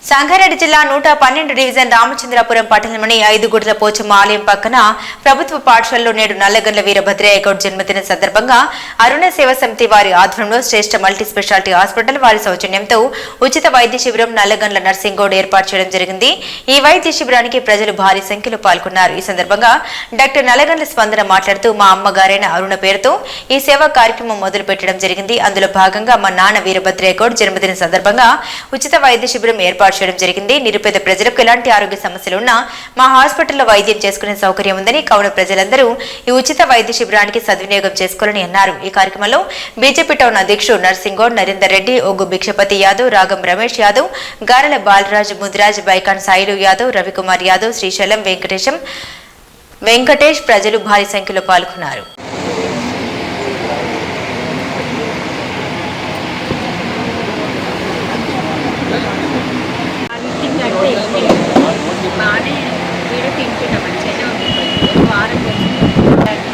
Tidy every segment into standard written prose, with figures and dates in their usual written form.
సంగారెడ్డి జిల్లా 112 డివిజన్ రామచంద్రాపురం పట్టణంలోని 5 గుడ్ల పోచమ్మ ఆలయం పక్కన ప్రభుత్వ పాఠశాలలో నేడు నల్లగండ్ల వీరభద్రయ్య గౌడ్ జన్మదిన సందర్భంగా అరుణ సేవా సమితి వారి ఆధ్వర్యంలో శ్రేష్ఠ మల్టీ స్పెషాలిటీ హాస్పిటల్ వారి సౌజన్యంతో ఉచిత వైద్య శిబిరం నల్లగండ్ల నర్సింగ్ గౌడ్ ఏర్పాటు చేయడం జరిగింది. ఈ వైద్య శిబిరానికి ప్రజలు భారీ సంఖ్యలో పాల్గొన్నారు. ఈ సందర్భంగా డాక్టర్ నల్లగండ్ల స్పందన మాట్లాడుతూ మా అమ్మగారైన అరుణ పేరుతో ఈ సేవా కార్యక్రమం మొదలు పెట్టడం జరిగింది. అందులో భాగంగా మా నాన్న వీరభద్రయ్య గౌడ్ జన్మదిన సందర్భంగా ఉచిత వైద్య శిబిరం ఏర్పాటు చేయడం జరిగింది. నిరుపేద ప్రజలకు ఎలాంటి ఆరోగ్య సమస్యలు ఉన్నా మా హాస్పిటల్లో వైద్యం చేసుకునే సౌకర్యం ఉందని, కావున ప్రజలందరూ ఈ ఉచిత వైద్య శిబిరానికి సద్వినియోగం చేసుకోవాలని అన్నారు. ఈ కార్యక్రమంలో బీజేపీ టౌన్ అధ్యక్షుడు నర్సింగ్ గౌడ్, నరేందర్ రెడ్డి, ఒగ్గు భిక్షపతి యాదవ్, రాగం రమేష్ యాదవ్, గారెల బాలరాజ్, ముదిరాజ్, బైకాన్ సాయిలు యాదవ్, రవికుమార్ యాదవ్, శ్రీశైలం వెంకటేష్ ప్రజలు భారీ సంఖ్యలో పాల్గొన్నారు.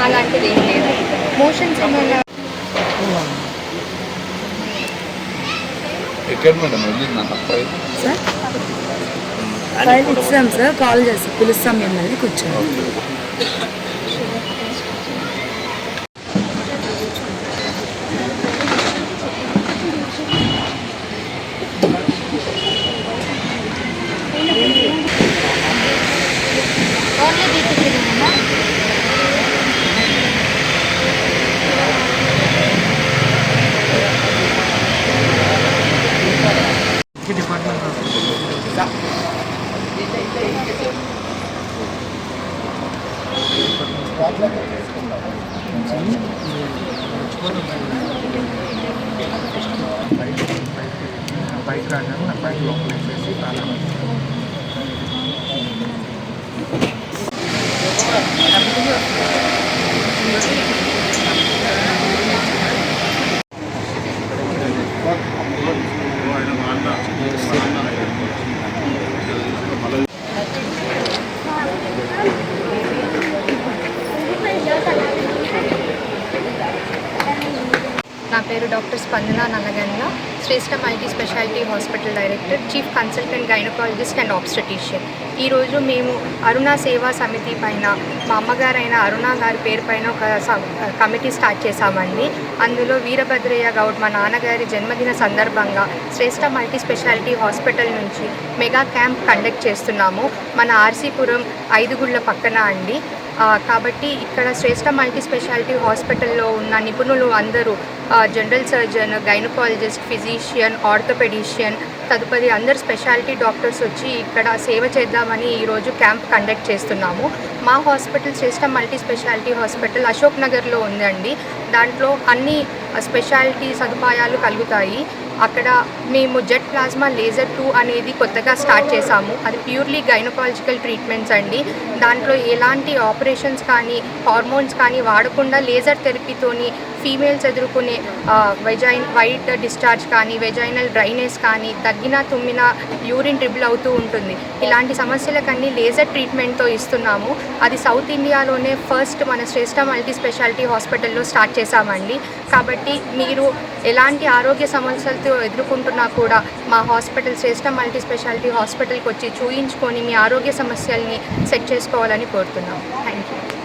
అలాంటిది ఏం లేదు. మోషన్స్ ఏమైనా ఫైల్ ఇచ్చాం సార్, కాల్ చేసి పిలుస్తాం మిమ్మల్ని, కూర్చోండి. బైక్ రాగానే నా బైక్ లోపల వేసేసి నా పేరు doctor Spandana Nallagandla, Shreshta multi speciality hospital director, chief consultant gynaecologist and obstetrician. ఈరోజు మేము అరుణ సేవా సమితి పైన మా అమ్మగారైన అరుణ గారి పేరు పైన ఒక కమిటీ స్టార్ట్ చేశామండి. అందులో వీరభద్రయ్య గౌడ్ మా నాన్నగారి జన్మదిన సందర్భంగా శ్రేష్ఠ మల్టీ స్పెషాలిటీ హాస్పిటల్ నుంచి మెగా క్యాంప్ కండక్ట్ చేస్తున్నాము. మన ఆర్సీపురం 5 గుళ్ళ పక్కన అండి. కాబట్టి ఇక్కడ శ్రేష్ఠ మల్టీ స్పెషాలిటీ హాస్పిటల్లో ఉన్న నిపుణులు అందరూ general surgeon, gynaecologist, physician, orthopaedician తదుపరి అందరు స్పెషాలిటీ డాక్టర్స్ వచ్చి ఇక్కడ సేవ చేద్దామని ఈరోజు క్యాంప్ కండక్ట్ చేస్తున్నాము. మా హాస్పిటల్ శ్రేష్ఠ మల్టీ స్పెషాలిటీ హాస్పిటల్ అశోక్ నగర్లో ఉందండి. దాంట్లో అన్ని స్పెషాలిటీ సదుపాయాలు కలుగుతాయి. అక్కడ మేము జెట్ ప్లాస్మా లేజర్ 2 అనేది కొత్తగా స్టార్ట్ చేశాము. అది ప్యూర్లీ గైనకాలజికల్ ట్రీట్మెంట్స్ అండి. దాంట్లో ఎలాంటి ఆపరేషన్స్ కానీ హార్మోన్స్ కానీ వాడకుండా లేజర్ థెరపీతోని ఫీమేల్స్ ఎదుర్కొనే వైట్ డిశ్చార్జ్ కానీ, వెజైనల్ డ్రైనెస్ కానీ, తగ్గినా తుమ్మినా యూరిన్ ట్రిబుల్ అవుతూ ఉంటుంది. ఇలాంటి సమస్యలకన్నీ లేజర్ ట్రీట్మెంట్తో ఇస్తున్నాము. అది సౌత్ ఇండియాలోనే ఫస్ట్ మన శ్రేష్ఠ మల్టీ స్పెషాలిటీ హాస్పిటల్లో స్టార్ట్ చేశామండి. కాబట్టి మీరు ఎలాంటి ఆరోగ్య సమస్యలతో ఎదుర్కొంటున్నా కూడా మా హాస్పిటల్ శ్రేష్ఠ మల్టీ స్పెషాలిటీ హాస్పిటల్కి వచ్చి చూయించుకొని మీ ఆరోగ్య సమస్యల్ని సెట్ చేసుకోవాలని కోరుతున్నాం. Thank you.